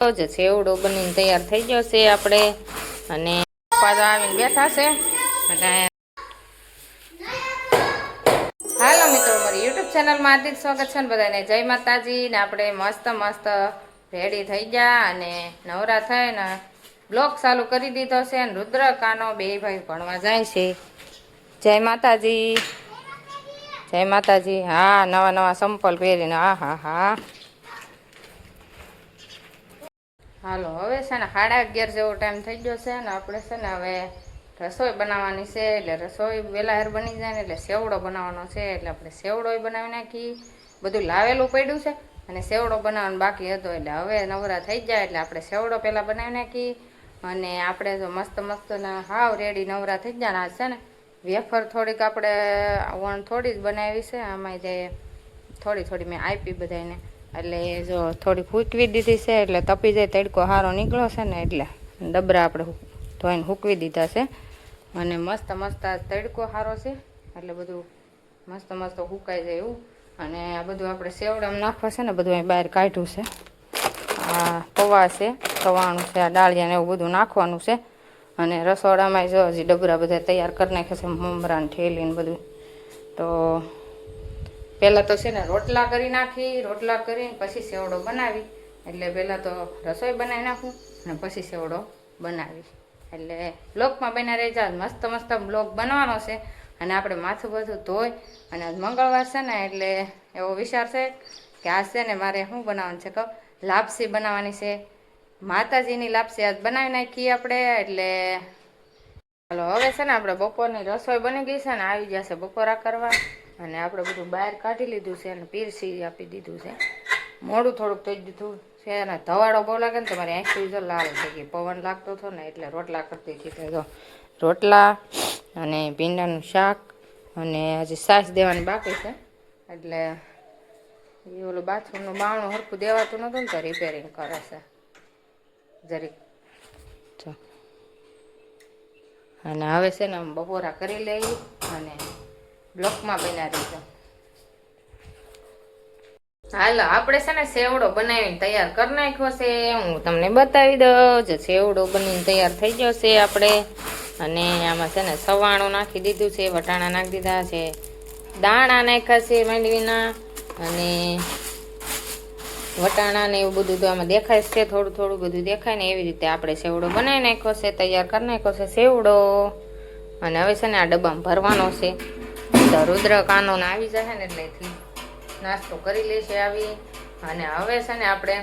જ સેવડો બનીને તૈયાર થઈ ગયો છે આપણે અને પાછા આવીને બેઠા છે અને હાલો મિત્રો મારી યુટ્યુબ ચેનલમાં હાર્દિક સ્વાગત છે ને બધાને જય માતાજી ને આપણે મસ્ત મસ્ત રેડી થઈ ગયા અને નવરા થાય ને બ્લોગ ચાલુ કરી દીધો છે અને રુદ્ર કાનો બે ભાઈ ભણવા જાય છે. જય માતાજી જય માતાજી. હા નવા નવા સંપલ પહેરીને હા હા હા. હાલો હવે છે ને 11:30 જેવો ટાઈમ થઈ ગયો છે ને આપણે છે ને હવે રસોઈ બનાવવાની છે એટલે રસોઈ વહેલા બની જાય ને એટલે સેવડો બનાવવાનો છે એટલે આપણે સેવડો બનાવી નાખી. બધું લાવેલું પડ્યું છે અને સેવડો બનાવવાનો બાકી હતો એટલે હવે નવરા થઈ જાય એટલે આપણે સેવડો પહેલાં બનાવી નાખી અને આપણે તો મસ્ત મસ્ત હાવ રેડી નવરા થઈ જાય ને આ છે ને વેફર થોડીક આપણે વણ થોડી જ બનાવી છે આમાં જે થોડી મેં આપી બધાને એટલે જો થોડી હૂકવી દીધી છે એટલે તપી જાય તડકો સારો નીકળ્યો છે ને એટલે ડબરા આપણે ધોઈને હૂકવી દીધા છે અને મસ્ત મસ્ત તડકો સારો છે એટલે બધું મસ્ત મસ્ત હુકાઈ જાય એવું અને આ બધું આપણે સેવડામાં નાખવા છે ને બધું અહીં બહાર કાઢ્યું છે. આ પૌવા છે સવાણું છે આ ડાળિયાને એવું બધું નાખવાનું છે અને રસોડામાં જો હજી ડબરા બધા તૈયાર કરી નાખે છે મમરાને ઠેલીને બધું. તો પહેલાં તો છે ને રોટલા કરી નાખી રોટલા કરીને પછી સેવડો બનાવી એટલે પહેલાં તો રસોઈ બનાવી નાખું અને પછી સેવડો બનાવી એટલે બ્લોગમાં બના રહી જાય મસ્ત મસ્ત બ્લોગ બનવાનો છે અને આપણે માથું બધું ધોઈ અને આજ મંગળવાર છે ને એટલે એવો વિચાર છે કે આજ છે ને મારે શું બનાવવાનું છે કહું લાપસી બનાવવાની છે માતાજીની લાપસી આજ બનાવી નાખીએ આપણે એટલે ચાલો હવે છે ને આપણે બપોરની રસોઈ બની ગઈ છે ને આવી જશે બપોરા કરવા અને આપણે બધું બહાર કાઢી લીધું છે અને પીરસી આપી દીધું છે. મોડું થોડુંક થઈ દીધું છે અને ધવાડો બહુ લાગે ને તમારી આંખી જો લાલ થઈ ગઈ પવન લાગતો હતો ને એટલે રોટલા કરતી હતી તો રોટલા અને ભીંડાનું શાક અને હજી છાશ દેવાની બાકી છે એટલે એ ઓલું બાથરૂમનું બાવણું હરખું દેવાતું નહોતું ને તો રિપેરિંગ કરે છે જરીક જો અને હવે છે ને બપોરા કરી લઈ અને બ્લોકમાં બના રહીજો. હાલો આપણે છે ને સેવડો બનાવીને તૈયાર કરી નાખ્યો છે હું તમને બતાવી દઉં જે સેવડો બનીને તૈયાર થઈ ગયો છે આપણે અને આમાં છે ને સવાણું નાખી દીધું છે વટાણા નાખી દીધા છે દાણા નાખ્યા છે માંડવીના અને વટાણા ને એવું બધું તો આમાં દેખાય છે થોડું બધું દેખાય ને એવી રીતે આપણે સેવડો બનાવી નાખ્યો છે તૈયાર કરી નાખ્યો છે સેવડો અને હવે છે ને આ ડબ્બામાં ભરવાનો છે તો રુદ્ર કાનો આવી જશે ને એટલેથી નાસ્તો કરી લેશે આવી અને હવે છે ને આપણે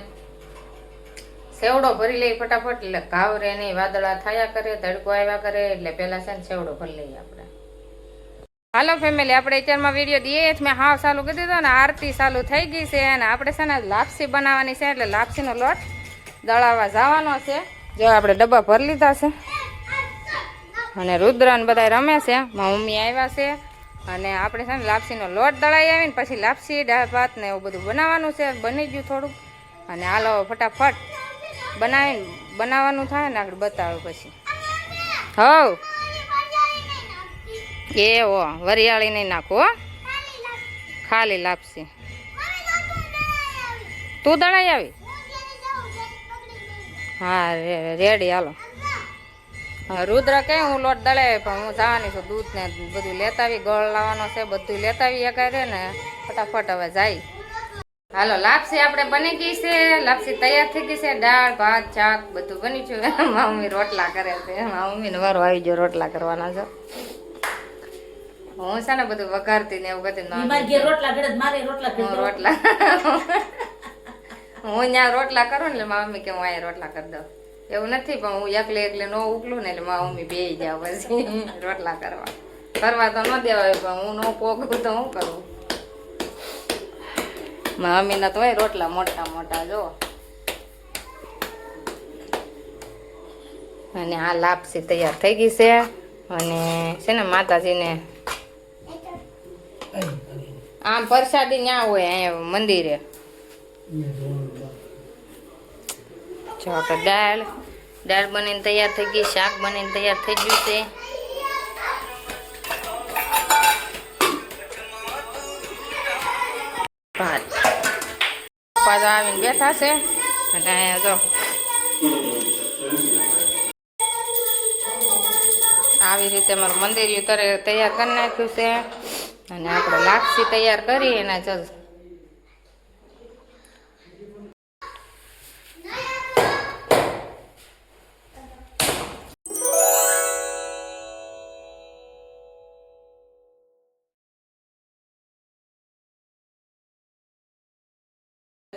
સેવડો ભરી લઈએ ફટાફટ એટલે ઘાવ રે નહીં વાદળા થયા કરે તડકો આવ્યા કરે એટલે પહેલાં છે ને સેવડો ભરી લઈએ આપણે. હાલો ફેમિલી આપણે અત્યારમાં વિડીયો દઈએ મેં હાવ ચાલુ કરી દીધો ને આરતી ચાલુ થઈ ગઈ છે અને આપણે છે ને લાપસી બનાવવાની છે એટલે લાપસીનો લોટ દળાવવા જવાનો છે. જો આપણે ડબ્બા ભરી લીધા છે અને રુદ્રને બધા રમે છે મારી મમ્મી આવ્યા છે અને આપણે છે ને લાપસીનો લોટ દળાવી આવીને પછી લાપસી દાળ ભાત ને એવું બધું બનાવવાનું છે બની ગયું થોડુંક અને હાલો ફટાફટ બનાવવાનું થાય ને આગળ બતાવું પછી હવ એવો વરિયાળી નહીં નાખો ખાલી લાપસી તું દળાઈ આવી હા રેડી હાલો રુદ્ર કહે હું લોટ દળાવી પણ હું જવાની છું દૂધ ને બધું લેતા આવી ગળ લાવવાનો છે બધું લેતા આવી એકારે ને ફટાફટ હવે જાય. હાલો લાપસી આપણે બની ગઈ છે લાપસી તૈયાર થઈ ગઈ છે દાળ ભાત શાક બધું બની છે મારી મમ્મી રોટલા કરે છે મારી મમ્મીને વારો આવી ગયો રોટલા કરવાના છે. હું છે ને બધું વઘારતી ને એવું કરતી રોટલા હું ત્યાં રોટલા કરું ને એટલે મારી મમ્મી કે હું અહીંયા રોટલા કરી દઉં એવું નથી પણ હું એકલે ન ઉકલું ને એટલે મારી મમ્મી બે જાવ પછી રોટલા કરવા તો ન દેવાય પણ હું ન પોગું તો હું કરું. મારી મમ્મીના તો હોય રોટલા મોટા જો અને આ લાપસી તૈયાર થઈ ગઈ છે અને છે ને માતાજીને આમ પ્રસાદી ન્યા હોય અહીંયા મંદિરે જો આપણે દાળ બનીને તૈયાર થઈ ગઈ શાક બનીને તૈયાર થઈ ગયું છે ભાત પાછા આવીને બેઠા છે અને જો આવી રીતે અમારું મંદિર તૈયાર કરી નાખ્યું છે અને આપણે લાપસી તૈયાર કરી એના જ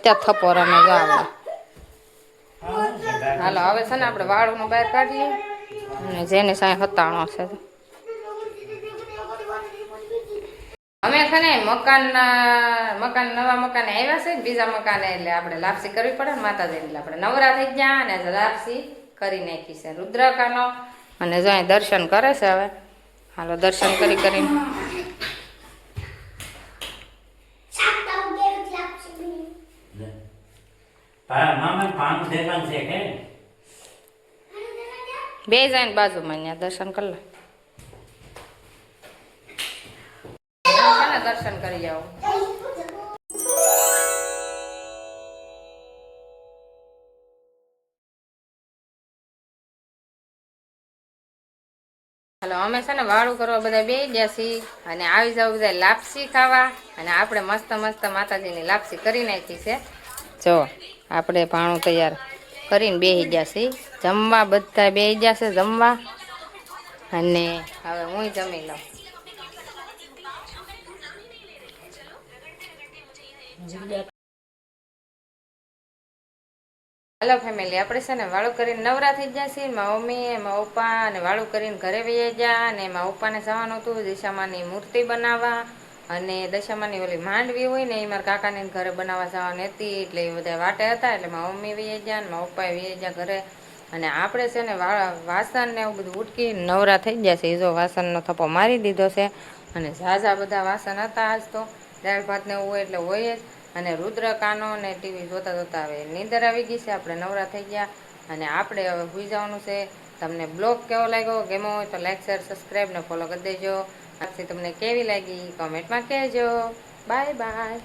ત્યાં થપ્પો રમે જો આપણે. હાલો હવે છે ને આપણે વાળું બહાર કાઢીએ અને જેની સાંઈ હતાણો છે. અમે છે ને મકાન નવા મકાને આવ્યા છે બીજા મકાને એટલે આપણે લાપસી કરવી પડે ને માતાજીને એટલે આપણે નવરા થઈ ગયા અને લાપસી કરી નાખી છે રુદ્રકાનો અને જો અહીં દર્શન કરે છે હવે. હાલો દર્શન કરીને બે જાય બાજુમાં અહીંયા દર્શન કરી લે. દર્શન કરી જાઓ. હાલો અમે છે ને વાળું કરવા બધા બે ગયા છીએ અને આવી જાવ બધા લાપસી ખાવા અને આપણે મસ્ત મસ્ત માતાજીની લાપસી કરી નાખી છે. જો આપણે ભાણું તૈયાર કરીને બેસી ગયા છીએ જમવા, બધા બેસી ગયા છે જમવા અને હવે હું જમી લઉં. હેલો ફેમિલી, આપણે છે ને વાળું કરીને નવરા થઈ ગયા છીએ. મારા મમ્મી મારા પપ્પા અને વાળું કરીને ઘરે વહી ગયા અને મારા પપ્પાને જવાનું હતું દશામાની મૂર્તિ બનાવવા અને દશામાની ઓલી માંડવી હોય ને એ મારા કાકાને ઘરે બનાવવા જવાની હતી એટલે એ બધા વાટે હતા એટલે મારા મમ્મી વહી ગયા અને મારા પપ્પાએ વહી ગયા ઘરે અને આપણે છે ને વાસણ ને એવું બધું ઉટકી નવરા થઈ ગયા છે. એ જો વાસણનો થપ્પો મારી દીધો છે અને ઝાઝા બધા વાસણ હતા આજ તો દાળ ભાત ને એવું હોય એટલે હોય જ અને રુદ્ર કાનો ને ટીવી જોતા જોતા હવે નીંદર આવી ગઈ છે. આપણે નવરા થઈ ગયા અને આપણે હવે સુઈ જવાનું છે. તમને બ્લોગ કેવો લાગ્યો, ગેમો હોય તો લાઈક શેર સબસ્ક્રાઈબ ને ફોલો કરી દેજો. આજથી તમને કેવી લાગી કમેન્ટમાં કહેજો. Bye bye.